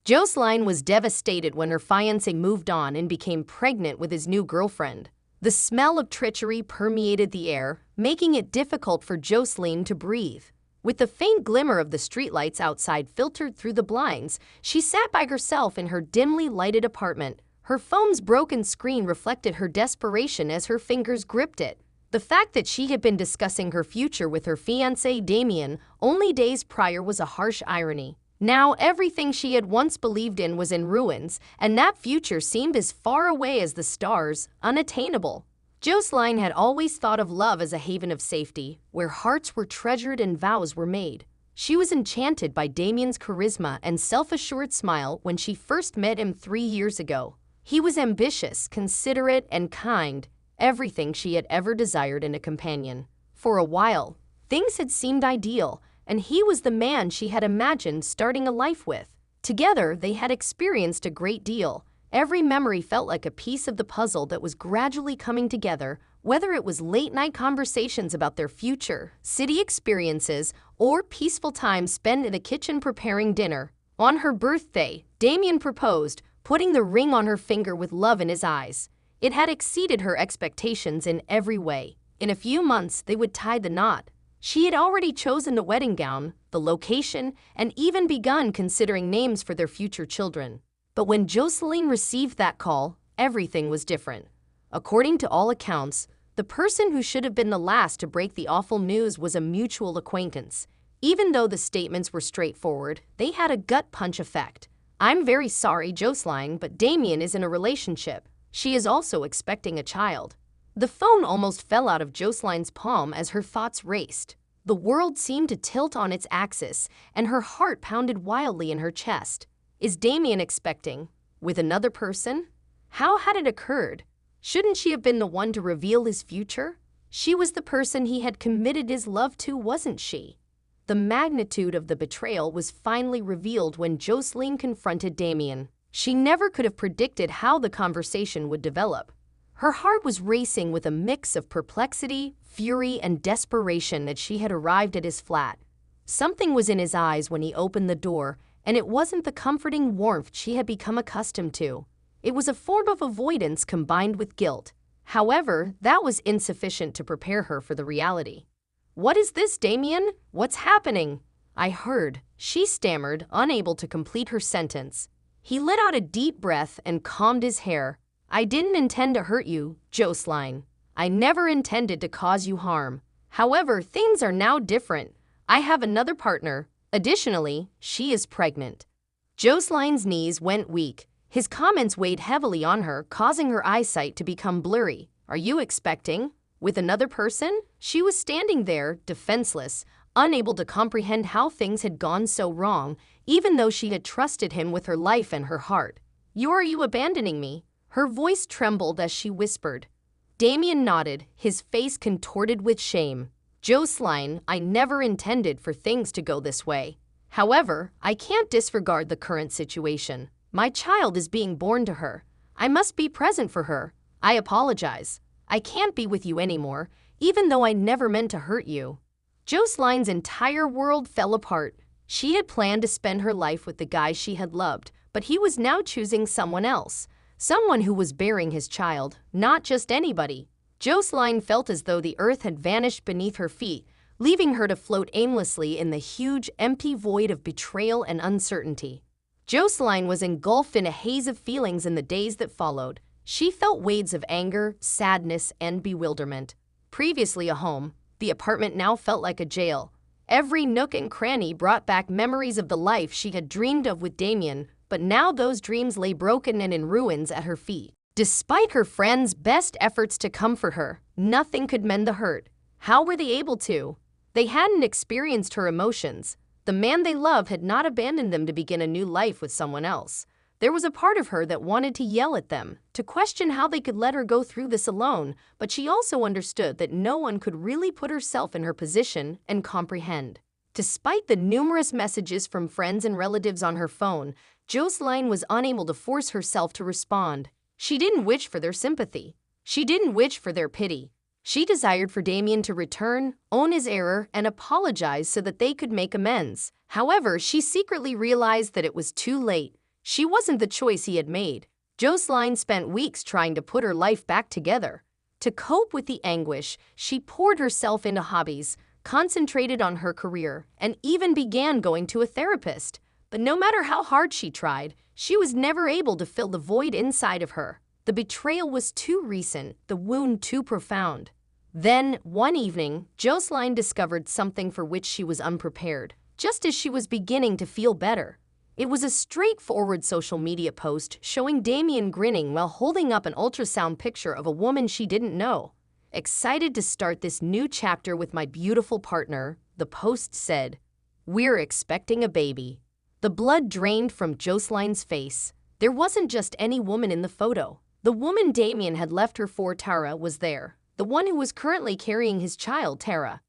Joseline was devastated when her fiancé moved on and became pregnant with his new girlfriend. The smell of treachery permeated the air, making it difficult for Joseline to breathe. With the faint glimmer of the streetlights outside filtered through the blinds, she sat by herself in her dimly lighted apartment. Her phone's broken screen reflected her desperation as her fingers gripped it. The fact that she had been discussing her future with her fiancé Damien only days prior was a harsh irony. Now everything she had once believed in was in ruins, and that future seemed as far away as the stars, unattainable. Joseline had always thought of love as a haven of safety, where hearts were treasured and vows were made. She was enchanted by Damien's charisma and self-assured smile when she first met him 3 years ago. He was ambitious, considerate, and kind, everything she had ever desired in a companion. For a while, things had seemed ideal, and he was the man she had imagined starting a life with. Together, they had experienced a great deal. Every memory felt like a piece of the puzzle that was gradually coming together, whether it was late-night conversations about their future, city experiences, or peaceful time spent in the kitchen preparing dinner. On her birthday, Damien proposed, putting the ring on her finger with love in his eyes. It had exceeded her expectations in every way. In a few months, they would tie the knot. She had already chosen the wedding gown, the location, and even begun considering names for their future children. But when Joseline received that call, everything was different. According to all accounts, the person who should have been the last to break the awful news was a mutual acquaintance. Even though the statements were straightforward, they had a gut punch effect. "I'm very sorry, Joseline, but Damien is in a relationship. She is also expecting a child." The phone almost fell out of Joseline's palm as her thoughts raced. The world seemed to tilt on its axis, and her heart pounded wildly in her chest. Is Damien expecting? With another person? How had it occurred? Shouldn't she have been the one to reveal his future? She was the person he had committed his love to, wasn't she? The magnitude of the betrayal was finally revealed when Joseline confronted Damien. She never could have predicted how the conversation would develop. Her heart was racing with a mix of perplexity, fury, and desperation as she had arrived at his flat. Something was in his eyes when he opened the door, and it wasn't the comforting warmth she had become accustomed to. It was a form of avoidance combined with guilt. However, that was insufficient to prepare her for the reality. "What is this, Damien? What's happening?" "I heard," she stammered, unable to complete her sentence. He let out a deep breath and combed his hair. "I didn't intend to hurt you, Joseline. I never intended to cause you harm. However, things are now different. I have another partner. Additionally, she is pregnant." Joseline's knees went weak. His comments weighed heavily on her, causing her eyesight to become blurry. "Are you expecting? With another person?" She was standing there, defenseless, unable to comprehend how things had gone so wrong, even though she had trusted him with her life and her heart. Are you abandoning me?" Her voice trembled as she whispered. Damien nodded, his face contorted with shame. "Joseline, I never intended for things to go this way. However, I can't disregard the current situation. My child is being born to her. I must be present for her. I apologize. I can't be with you anymore, even though I never meant to hurt you." Joseline's entire world fell apart. She had planned to spend her life with the guy she had loved, but he was now choosing someone else. Someone who was bearing his child, not just anybody. Joseline felt as though the earth had vanished beneath her feet, leaving her to float aimlessly in the huge, empty void of betrayal and uncertainty. Joseline was engulfed in a haze of feelings in the days that followed. She felt waves of anger, sadness, and bewilderment. Previously a home, the apartment now felt like a jail. Every nook and cranny brought back memories of the life she had dreamed of with Damien, but now those dreams lay broken and in ruins at her feet. Despite her friends' best efforts to comfort her, nothing could mend the hurt. How were they able to? They hadn't experienced her emotions. The man they loved had not abandoned them to begin a new life with someone else. There was a part of her that wanted to yell at them, to question how they could let her go through this alone, but she also understood that no one could really put herself in her position and comprehend. Despite the numerous messages from friends and relatives on her phone, Joseline was unable to force herself to respond. She didn't wish for their sympathy. She didn't wish for their pity. She desired for Damien to return, own his error, and apologize so that they could make amends. However, she secretly realized that it was too late. She wasn't the choice he had made. Joseline spent weeks trying to put her life back together. To cope with the anguish, she poured herself into hobbies, concentrated on her career, and even began going to a therapist. But no matter how hard she tried, she was never able to fill the void inside of her. The betrayal was too recent, the wound too profound. Then, one evening, Joseline discovered something for which she was unprepared, just as she was beginning to feel better. It was a straightforward social media post showing Damien grinning while holding up an ultrasound picture of a woman she didn't know. "Excited to start this new chapter with my beautiful partner," the post said. "We're expecting a baby." The blood drained from Joseline's face. There wasn't just any woman in the photo. The woman Damien had left her for, Tara, was there. The one who was currently carrying his child, Tara.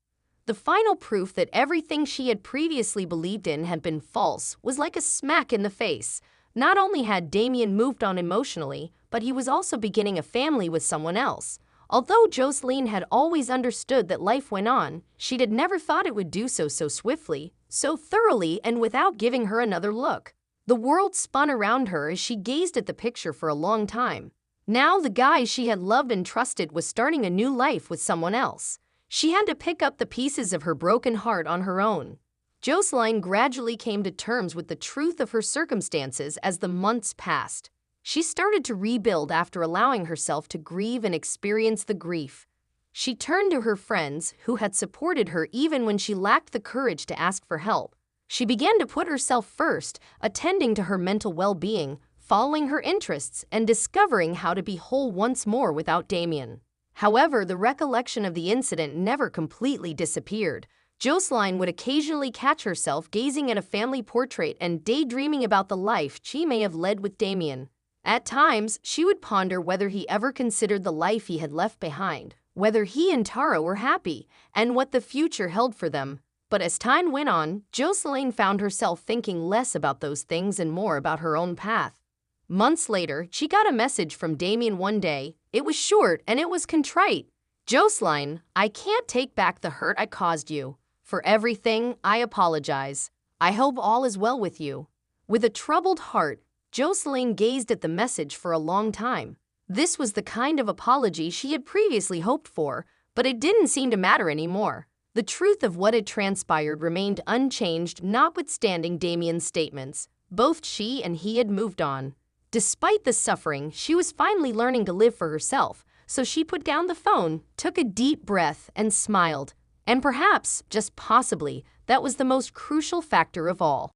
The final proof that everything she had previously believed in had been false was like a smack in the face. Not only had Damien moved on emotionally, but he was also beginning a family with someone else. Although Joseline had always understood that life went on, she'd had never thought it would do so swiftly, so thoroughly, and without giving her another look. The world spun around her as she gazed at the picture for a long time. Now the guy she had loved and trusted was starting a new life with someone else. She had to pick up the pieces of her broken heart on her own. Joseline gradually came to terms with the truth of her circumstances as the months passed. She started to rebuild after allowing herself to grieve and experience the grief. She turned to her friends, who had supported her even when she lacked the courage to ask for help. She began to put herself first, attending to her mental well-being, following her interests, and discovering how to be whole once more without Damien. However, the recollection of the incident never completely disappeared. Joseline would occasionally catch herself gazing at a family portrait and daydreaming about the life she may have led with Damien. At times, she would ponder whether he ever considered the life he had left behind, whether he and Tara were happy, and what the future held for them. But as time went on, Joseline found herself thinking less about those things and more about her own path. Months later, she got a message from Damien one day. It was short and it was contrite. "Joseline, I can't take back the hurt I caused you. For everything, I apologize. I hope all is well with you." With a troubled heart, Joseline gazed at the message for a long time. This was the kind of apology she had previously hoped for, but it didn't seem to matter anymore. The truth of what had transpired remained unchanged, notwithstanding Damien's statements. Both she and he had moved on. Despite the suffering, she was finally learning to live for herself, so she put down the phone, took a deep breath, and smiled. And perhaps, just possibly, that was the most crucial factor of all.